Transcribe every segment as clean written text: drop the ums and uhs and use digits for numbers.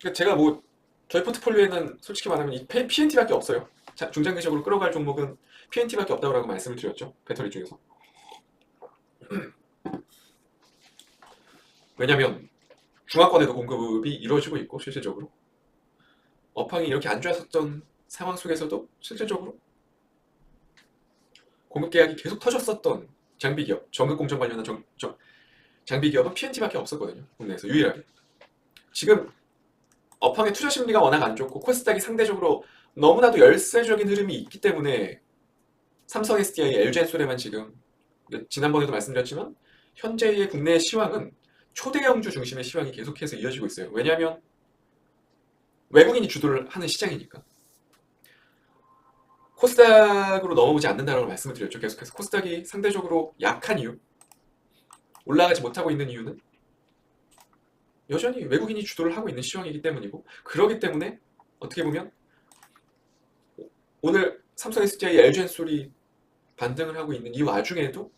그러니까 제가 뭐 저희 포트폴리오에는 솔직히 말하면 이 PNT밖에 없어요. 중장기적으로 끌어갈 종목은 PNT밖에 없다고 말씀을 드렸죠. 배터리 중에서. 왜냐면 중화권에도 공급이 이루어지고 있고 실질적으로 업황이 이렇게 안 좋았었던 상황 속에서도 실질적으로 공급 계약이 계속 터졌었던 장비 기업, 전극 공정 관련한 장비 기업은 PNT밖에 없었거든요. 국내에서 유일하게. 지금 업황의 투자 심리가 워낙 안 좋고 코스닥이 상대적으로 너무나도 열세적인 흐름이 있기 때문에 삼성 SDI, LG엔솔에만 지금 지난번에도 말씀드렸지만 현재의 국내 시황은 초대형주 중심의 시황이 계속해서 이어지고 있어요. 왜냐하면 외국인이 주도를 하는 시장이니까. 코스닥으로 넘어오지 않는다라고 말씀을 드렸죠. 계속해서 코스닥이 상대적으로 약한 이유, 올라가지 못하고 있는 이유는 여전히 외국인이 주도를 하고 있는 시황이기 때문이고, 그러기 때문에 어떻게 보면 오늘 삼성 SDI, LG엔솔이 반등을 하고 있는 이 와중에도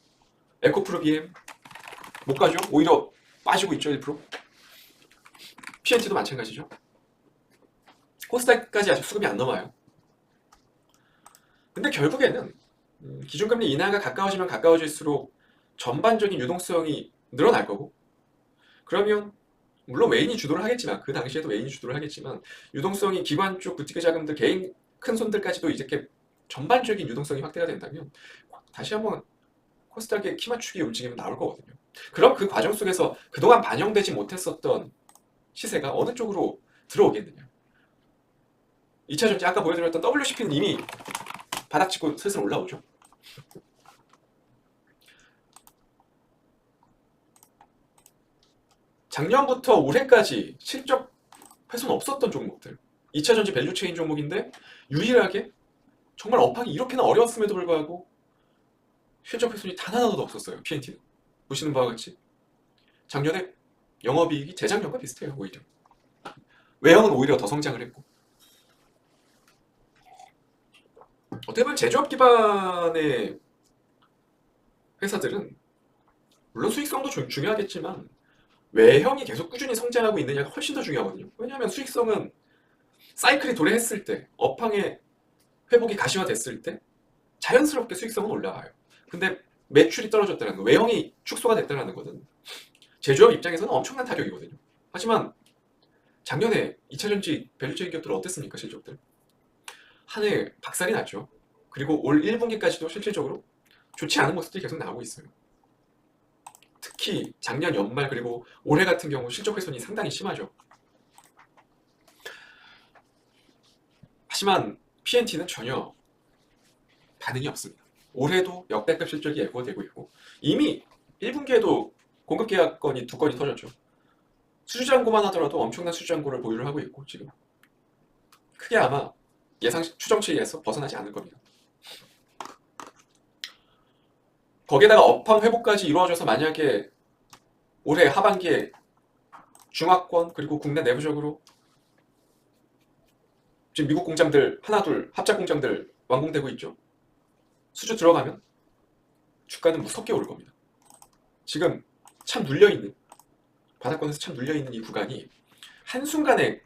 에코프로 BM 못 가죠. 오히려 빠지고 있죠. 1%. PNT도 마찬가지죠. 코스닥까지 아직 수급이 안 넘어요. 근데 결국에는 기준금리 인하가 가까워지면 가까워질수록 전반적인 유동성이 늘어날 거고, 그러면 물론 외인이 주도를 하겠지만, 그 당시에도 외인이 주도를 하겠지만 유동성이 기관 쪽 부티크 자금들 개인 큰 손들까지도 이렇게 전반적인 유동성이 확대가 된다면 다시 한번 코스닥의 키 맞추기 움직임이 나올 거거든요. 그럼 그 과정 속에서 그동안 반영되지 못했었던 시세가 어느 쪽으로 들어오겠느냐. 2차전지 아까 보여드렸던 WCP는 이미 바닥 찍고 슬슬 올라오죠. 작년부터 올해까지 실적 훼손 없었던 종목들, 2차전지 밸류체인 종목인데 유일하게 정말 업황이 이렇게나 어려웠음에도 불구하고 실적 훼손이 단 하나도 없었어요. PNT는. 보시는 바와 같이 작년에 영업이익이 재작년과 비슷해요. 오히려 외형은 오히려 더 성장을 했고, 어떻게 보면 제조업 기반의 회사들은 물론 수익성도 중요하겠지만 외형이 계속 꾸준히 성장하고 있느냐가 훨씬 더 중요하거든요. 왜냐하면 수익성은 사이클이 도래했을 때, 업황의 회복이 가시화됐을 때 자연스럽게 수익성은 올라가요. 근데 매출이 떨어졌다는 거, 외형이 축소가 됐다는 것은 제조업 입장에서는 엄청난 타격이거든요. 하지만 작년에 2차전지 밸류체인 기업들은 어땠습니까? 실적들 하늘 박살이 났죠. 그리고 올 1분기까지도 실질적으로 좋지 않은 모습들이 계속 나오고 있어요. 특히 작년 연말 그리고 올해 같은 경우 실적 훼손이 상당히 심하죠. 하지만 PNT는 전혀 반응이 없습니다. 올해도 역대급 실적이 예고되고 있고 이미 1분기에도 공급 계약건이 2건이 터졌죠. 수주잔고만 하더라도 엄청난 수주잔고를 보유를 하고 있고 지금 크게 아마 예상 추정치에서 벗어나지 않을 겁니다. 거기에다가 업황 회복까지 이루어져서 만약에 올해 하반기에 중화권 그리고 국내 내부적으로 지금 미국 공장들 하나둘 합작 공장들 완공되고 있죠. 수주 들어가면 주가는 무섭게 오를 겁니다. 지금 참 눌려있는, 바닥권에서 참 눌려있는 이 구간이 한순간에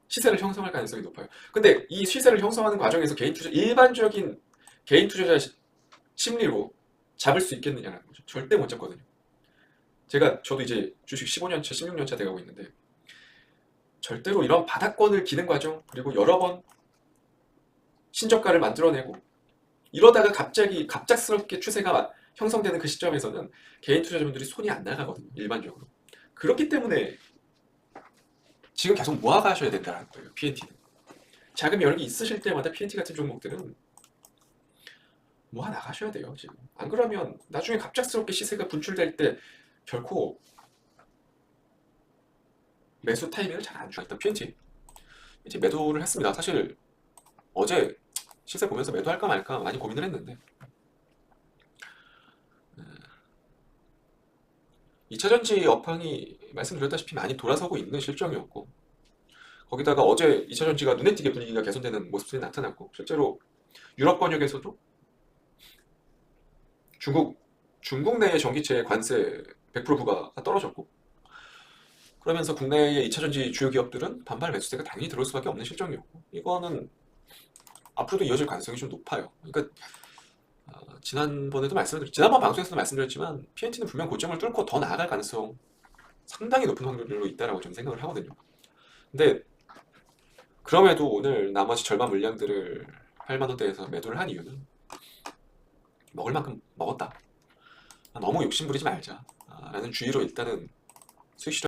시세를 형성할 가능성이 높아요. 근데 이 시세를 형성하는 과정에서 일반적인 개인 투자자 심리로 잡을 수 있겠느냐는 거죠. 절대 못 잡거든요. 저도 이제 주식 15년차, 16년차 돼가고 있는데 절대로 이런 바닥권을 기는 과정, 그리고 여러 번 신저가를 만들어내고 이러다가 갑자기 갑작스럽게 추세가 형성되는 그 시점에서는 개인 투자자분들이 손이 안 나가거든요. 일반적으로. 그렇기 때문에 지금 계속 모아가셔야 된다는 거예요. PNT는. 자금 여력이 있으실 때마다 PNT 같은 종목들은 모아 나가셔야 돼요. 지금. 안 그러면 나중에 갑작스럽게 시세가 분출될 때 결코 매수 타이밍을 잘 안 주겠다. PNT 이제 매도를 했습니다. 사실 어제 시세 보면서 매도할까 말까 많이 고민을 했는데 2차전지 업황이 말씀드렸다시피 많이 돌아서고 있는 실정이었고, 거기다가 어제 2차전지가 눈에 띄게 분위기가 개선되는 모습들이 나타났고, 실제로 유럽 권역에서도 중국 내의 전기세 관세 100% 부과가 떨어졌고, 그러면서 국내의 2차전지 주요 기업들은 반발 매수세가 당연히 들어올 수밖에 없는 실정이었고 이거는 앞으로도 이어질 가능성이 좀 높아요. 그러니까 지난번에도 말씀드렸 지난번 방송에서도 말씀드렸지만 PNT는 분명 고점을 뚫고 더 나아갈 가능성 상당히 높은 확률로 있다라고 좀 생각을 하거든요. 근데 그럼에도 오늘 나머지 절반 물량들을 8만 원대에서 매도를 한 이유는 먹을 만큼 먹었다. 너무 욕심 부리지 말자. 라는 주의로 일단은 수익 실현